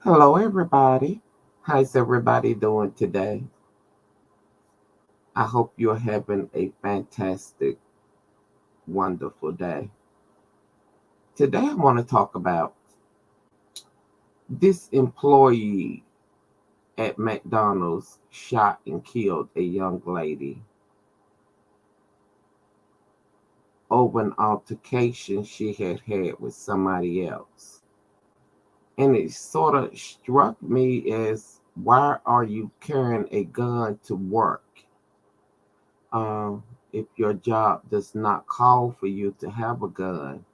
Hello, everybody. How's everybody doing today? I hope you're having a fantastic, wonderful day. Today, I want to talk about this employee at McDonald's shot and killed a young lady over an altercation she had had with somebody else. And it sort of struck me as, why are you carrying a gun to work? If your job does not call for you to have a gun,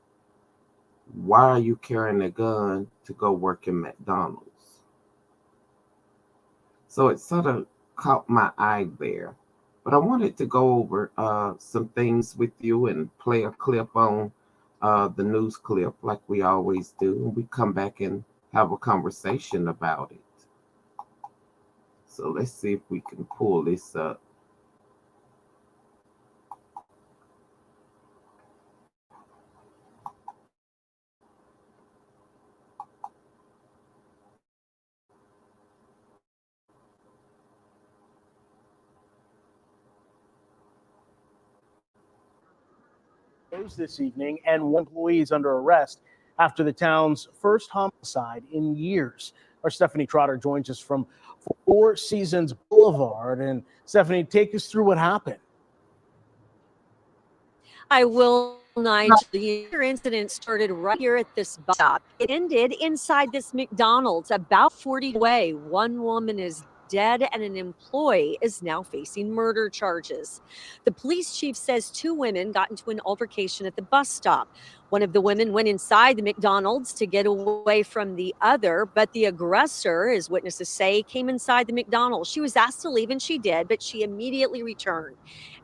why are you carrying a gun to go work in McDonald's? So it sort of caught my eye there. But I wanted to go over some things with you and play a clip on the news clip like we always do. And we come back and have a conversation about it. So let's see if we can pull this up. This evening, and one employee is under arrest after the town's first homicide in years. Our Stephanie Trotter joins us from Four Seasons Boulevard. And Stephanie, take us through what happened. I will, Nigel. The incident started right here at this bus stop. It ended inside this McDonald's about 40 away. One woman is dead and an employee is now facing murder charges. The police chief says two women got into an altercation at the bus stop. One of the women went inside the McDonald's to get away from the other, but the aggressor, as witnesses say, came inside the McDonald's. She was asked to leave and she did, but she immediately returned.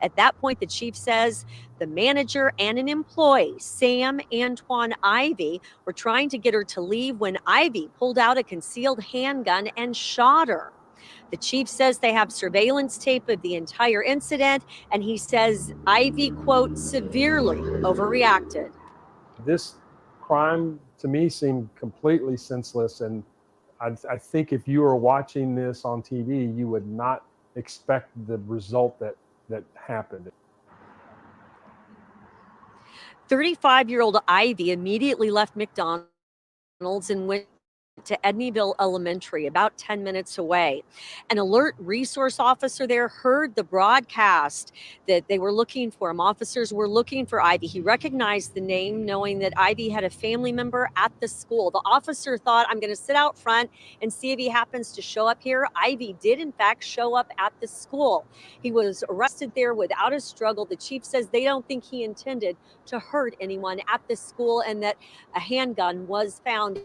At that point, the chief says the manager and an employee, Sam Antwan Ivey, were trying to get her to leave when Ivey pulled out a concealed handgun and shot her. The chief says they have surveillance tape of the entire incident, and he says Ivey, quote, severely overreacted. This crime to me seemed completely senseless, and I think if you were watching this on TV, you would not expect the result that happened. 35-year-old Ivy immediately left McDonald's and went to Edneyville Elementary, about 10 minutes away. An alert resource officer there heard the broadcast that they were looking for him. Officers were looking for Ivy. He recognized the name, knowing that Ivy had a family member at the school. The officer thought, I'm going to sit out front and see if he happens to show up here. Ivy did, in fact, show up at the school. He was arrested there without a struggle. The chief says they don't think he intended to hurt anyone at the school, and that a handgun was found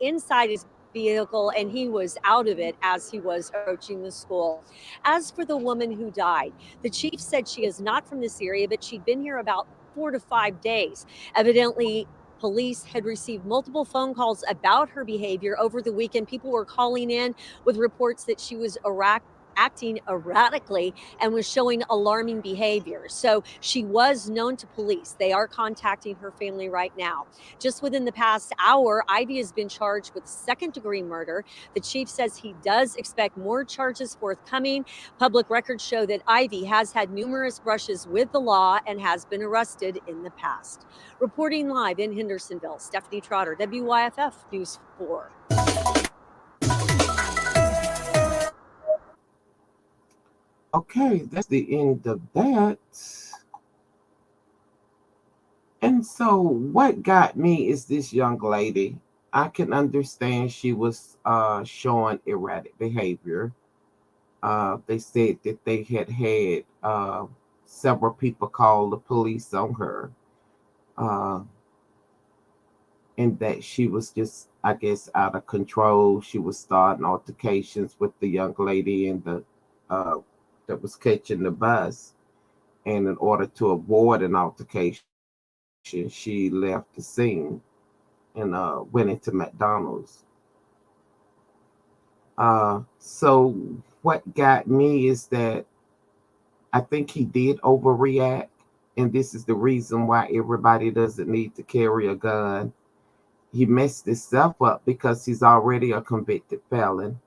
inside his vehicle and he was out of it as he was approaching the school. As for the woman who died, the chief said she is not from this area, but she'd been here about 4 to 5 days. Evidently, police had received multiple phone calls about her behavior over the weekend. People were calling in with reports that she was acting erratically and was showing alarming behavior. So she was known to police. They are contacting her family right now. Just within the past hour, Ivy has been charged with second-degree murder. The chief says he does expect more charges forthcoming. Public records show that Ivy has had numerous brushes with the law and has been arrested in the past. Reporting live in Hendersonville, Stephanie Trotter, WYFF News 4. Okay, that's the end of that. And so what got me is this young lady. I can understand she was showing erratic behavior. They said that they had several people call the police on her. And that she was just, I guess, out of control. She was starting altercations with the young lady and the that was catching the bus. And in order to avoid an altercation, she left the scene and went into McDonald's. So what got me is that I think he did overreact, and this is the reason why everybody doesn't need to carry a gun. he messed himself up because he's already a convicted felon,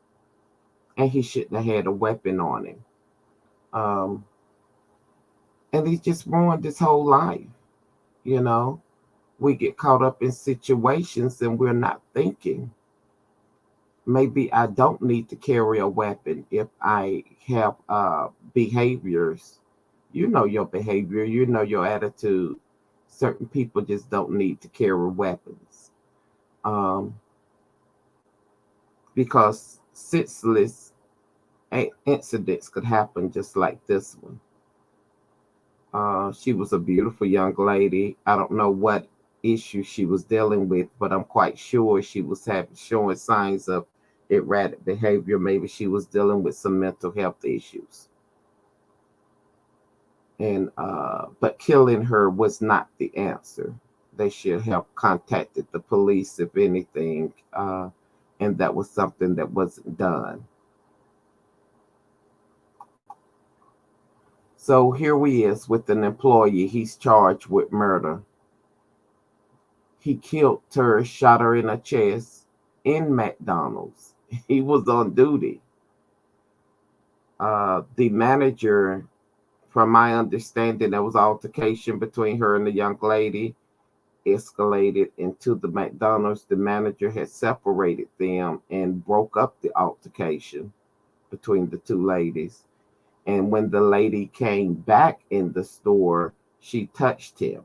and he shouldn't have had a weapon on him. And he just ruined his whole life. You know, we get caught up in situations and we're not thinking. Maybe I don't need to carry a weapon if I have behaviors. You know your behavior, you know your attitude. Certain people just don't need to carry weapons. Um, because senseless incidents could happen just like this one. She was a beautiful young lady. I don't know what issue she was dealing with, but I'm quite sure she was showing signs of erratic behavior. Maybe she was dealing with some mental health issues. And but killing her was not the answer. They should have contacted the police if anything, and that was something that wasn't done. So here he is with an employee. He's charged with murder. He killed her, shot her in the chest in McDonald's. He was on duty. The manager, from my understanding, there was altercation between her and the young lady, escalated into the McDonald's. The manager had separated them and broke up the altercation between the two ladies. And when the lady came back in the store, she touched him.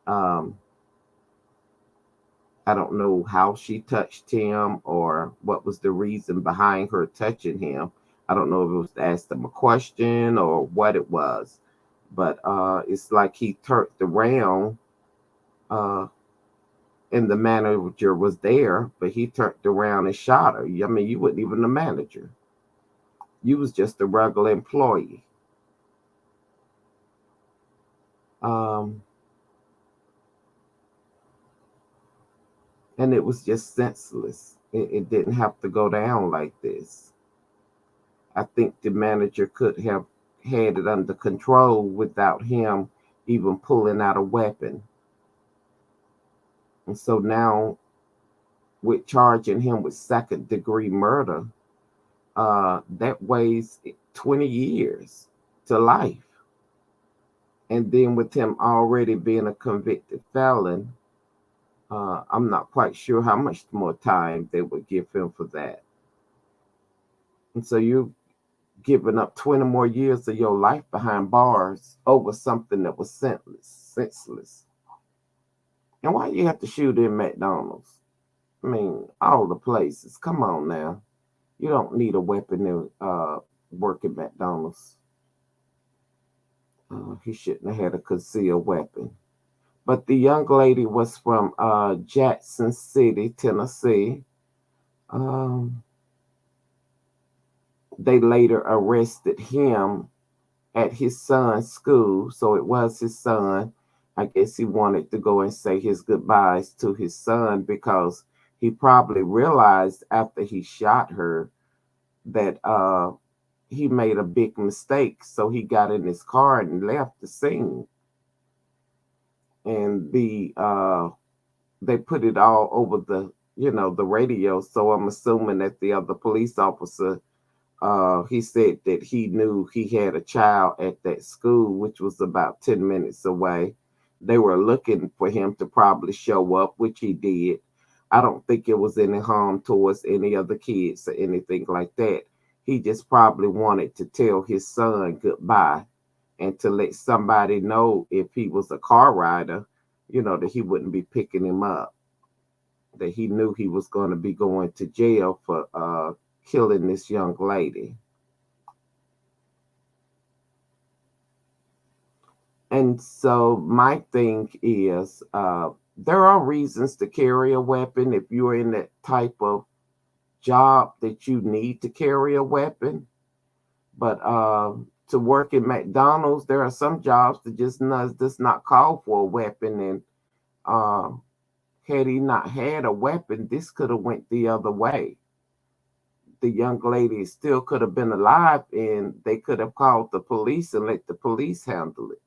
Um, I don't know how she touched him or what was the reason behind her touching him. I don't know if it was to ask them a question or what it was, but it's like he turned around, uh, and the manager was there, but he turned around and shot her. I mean, you wasn't even the manager; you was just a regular employee. Um, and it was just senseless. It didn't have to go down like this. I think the manager could have had it under control without him even pulling out a weapon. And so now, with charging him with second degree murder, that weighs 20 years to life. And then with him already being a convicted felon, I'm not quite sure how much more time they would give him for that. And so you giving up 20 more years of your life behind bars over something that was senseless. And why you have to shoot in McDonald's? I mean, all the places. Come on now. You don't need a weapon to work at McDonald's. He shouldn't have had a concealed weapon. But the young lady was from Jackson City, Tennessee. Um, they later arrested him at his son's school. So it was his son. I guess he wanted to go and say his goodbyes to his son because he probably realized after he shot her that he made a big mistake. So he got in his car and left the scene. And they put it all over the radio. So I'm assuming that the other police officer, he said that he knew he had a child at that school, which was about 10 minutes away. They were looking for him to probably show up, which he did. I don't think it was any harm towards any other kids or anything like that. He just probably wanted to tell his son goodbye and to let somebody know if he was a car rider, that he wouldn't be picking him up, that he knew he was going to be going to jail for killing this young lady. And so my thing is, there are reasons to carry a weapon if you're in that type of job that you need to carry a weapon. But to work at McDonald's, there are some jobs that just does not call for a weapon. And had he not had a weapon, this could have went the other way. The young lady still could have been alive, and they could have called the police and let the police handle it.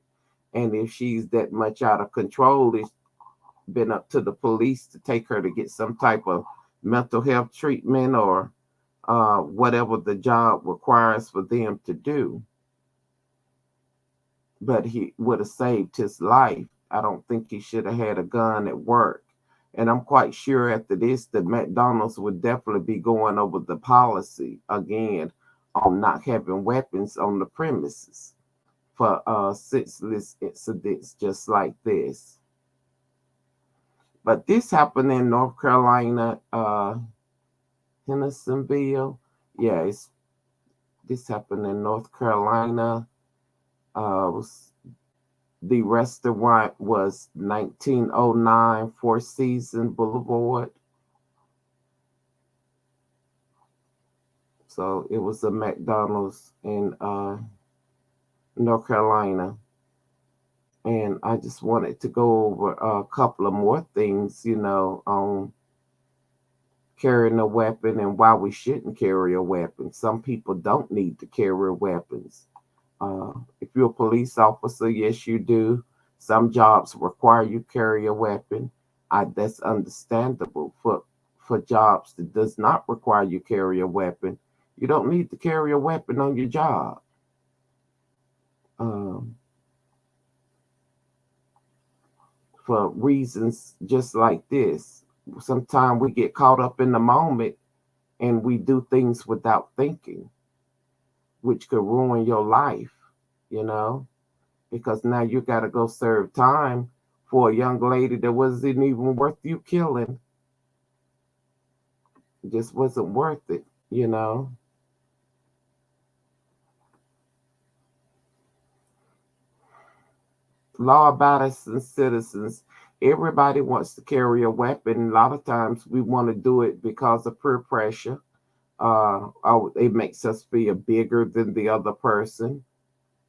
And if she's that much out of control, been up to the police to take her to get some type of mental health treatment or whatever the job requires for them to do. But he would have saved his life. I don't think he should have had a gun at work. And I'm quite sure after this that McDonald's would definitely be going over the policy again on not having weapons on the premises for senseless incidents just like this. But this happened in North Carolina, Hendersonville. Yeah, this happened in North Carolina. The restaurant was 1909 Four Seasons Boulevard. So it was a McDonald's in North Carolina. And I just wanted to go over a couple of more things, on carrying a weapon and why we shouldn't carry a weapon. Some people don't need to carry weapons. If you're a police officer, yes, you do. Some jobs require you carry a weapon. That's understandable. For jobs that does not require you carry a weapon, you don't need to carry a weapon on your job. For reasons just like this, sometimes we get caught up in the moment and we do things without thinking, which could ruin your life, because now you got to go serve time for a young lady that wasn't even worth you killing. It just wasn't worth it, Law-abiding citizens, everybody wants to carry a weapon. A lot of times we want to do it because of peer pressure. It makes us feel bigger than the other person,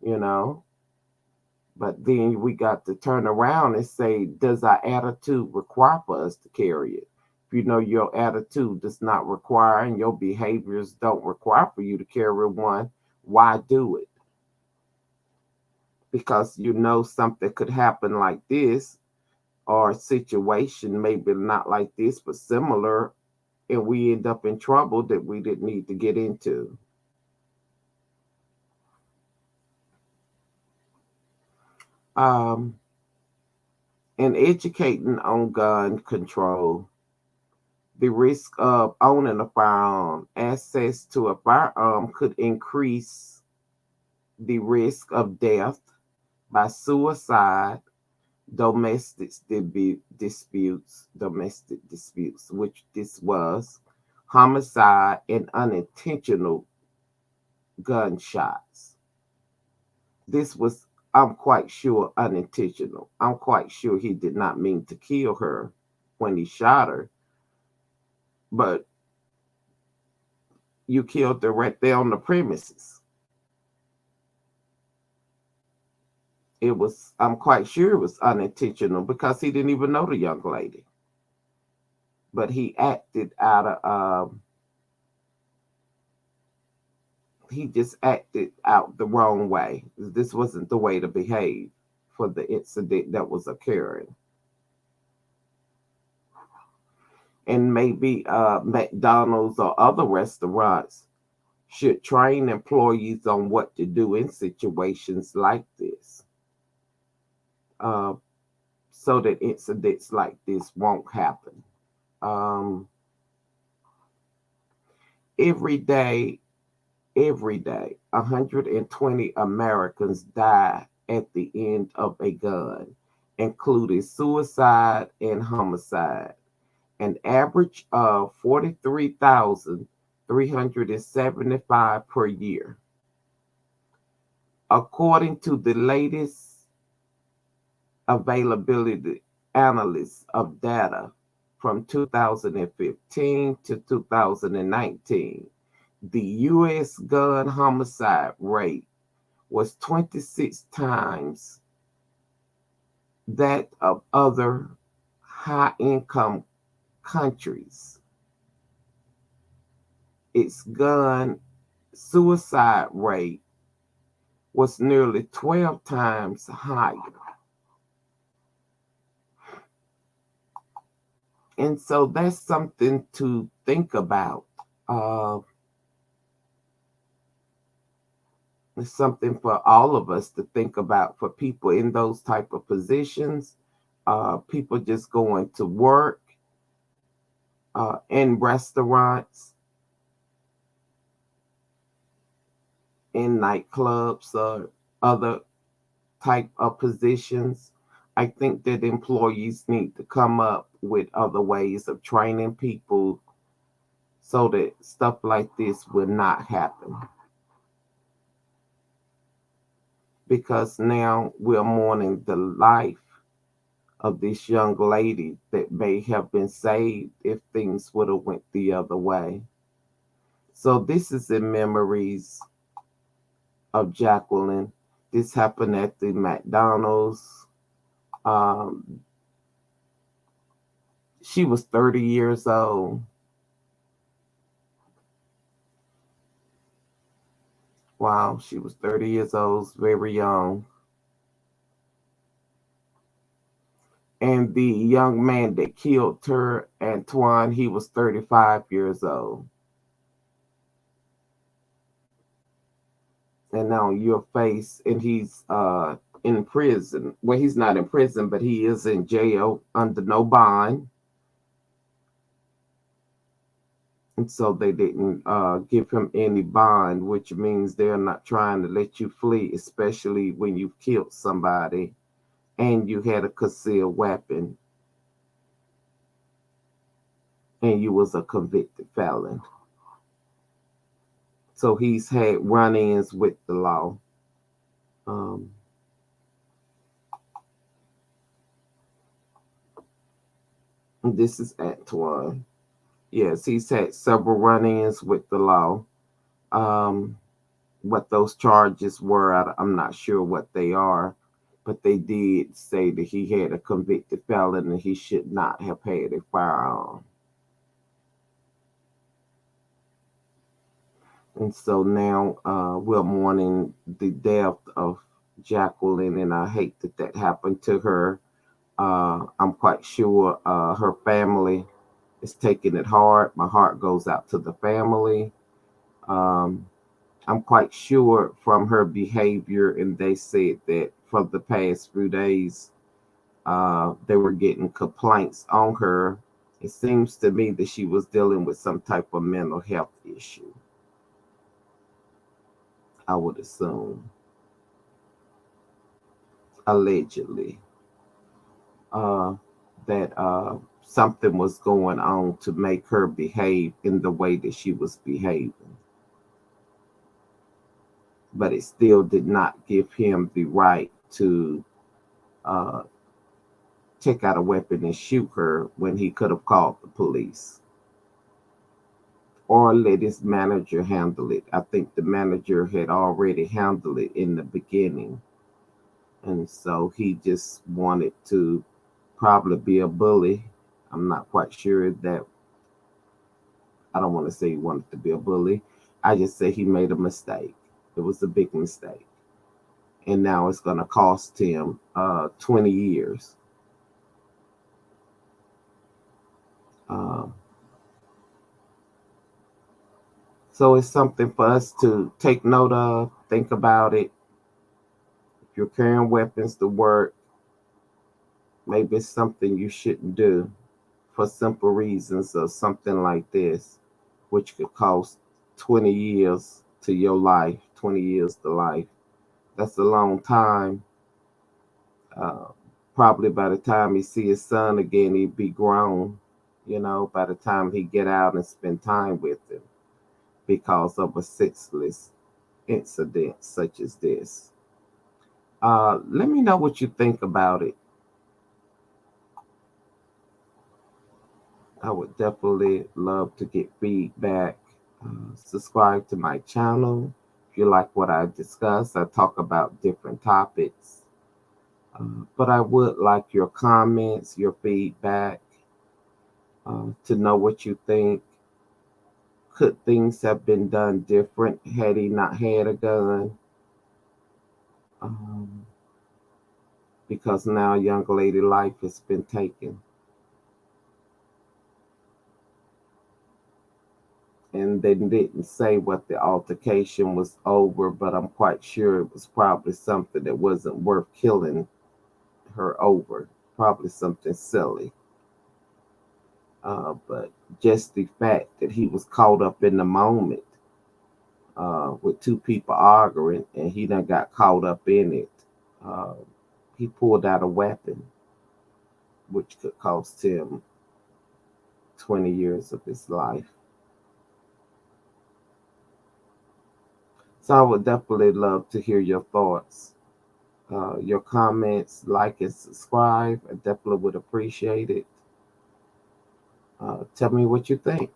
But then we got to turn around and say, does our attitude require for us to carry it? If you know your attitude does not require and your behaviors don't require for you to carry one, why do it? Because something could happen like this, or a situation maybe not like this, but similar, and we end up in trouble that we didn't need to get into. And educating on gun control, the risk of owning a firearm, access to a firearm could increase the risk of death by suicide, domestic disputes, which this was, homicide, and unintentional gunshots. This was, I'm quite sure, unintentional. I'm quite sure he did not mean to kill her when he shot her, but you killed her right there on the premises. I'm quite sure it was unintentional because he didn't even know the young lady. But he acted he just acted out the wrong way. This wasn't the way to behave for the incident that was occurring. And maybe McDonald's or other restaurants should train employees on what to do in situations like this, so that incidents like this won't happen. Every day, 120 Americans die at the end of a gun, including suicide and homicide. An average of 43,375 per year. According to the latest availability analysis of data from 2015 to 2019, the U.S. gun homicide rate was 26 times that of other high-income countries. Its gun suicide rate was nearly 12 times higher. And so that's something to think about. Uh, it's something for all of us to think about, for people in those type of positions, people just going to work in restaurants, in nightclubs, or other type of positions. I think that employees need to come up with other ways of training people so that stuff like this will not happen. Because now we're mourning the life of this young lady that may have been saved if things would have went the other way. So this is in memories of Jacklyn. This happened at the McDonald's. Um, she was 30 years old. Wow, she was 30 years old, very young. And the young man that killed her, Antwan, he was 35 years old. And now your face, and he's in prison. Well, he's not in prison, but he is in jail under no bond. And so they didn't give him any bond, which means they're not trying to let you flee, especially when you've killed somebody and you had a concealed weapon and you was a convicted felon. So he's had run-ins with the law. Um, this is Antwan. Yes, he's had several run-ins with the law. What those charges were, I'm not sure what they are, but they did say that he had a convicted felon and he should not have had a firearm. And so now we're mourning the death of Jacklyn, and I hate that that happened to her. I'm quite sure her family is taking it hard. My heart goes out to the family. Um, I'm quite sure from her behavior, and they said that for the past few days, they were getting complaints on her. It seems to me that she was dealing with some type of mental health issue, I would assume, allegedly, uh, that something was going on to make her behave in the way that she was behaving. But it still did not give him the right to uh, take out a weapon and shoot her when he could have called the police or let his manager handle it. I think the manager had already handled it in the beginning. And so he just wanted to probably be a bully. I'm not quite sure that, I don't want to say he wanted to be a bully. I just say he made a mistake. It was a big mistake. And now it's going to cost him 20 years. Um, so it's something for us to take note of, think about it. If you're carrying weapons to work, maybe it's something you shouldn't do for simple reasons or something like this, which could cost 20 years to your life, 20 years to life. That's a long time. Uh, Probably by the time he see his son again, he'd be grown, by the time he get out and spend time with him because of a senseless incident such as this. Let me know what you think about it. I would definitely love to get feedback. Subscribe to my channel. If you like what I discuss, I talk about different topics. But I would like your comments, your feedback, to know what you think. Could things have been done different had he not had a gun? Um, because now a young lady life has been taken. and they didn't say what the altercation was over, but I'm quite sure it was probably something that wasn't worth killing her over, probably something silly. But just the fact that he was caught up in the moment with two people arguing, and he done got caught up in it. Uh, he pulled out a weapon, which could cost him 20 years of his life. So I would definitely love to hear your thoughts, your comments, like and subscribe. I definitely would appreciate it. Tell me what you think.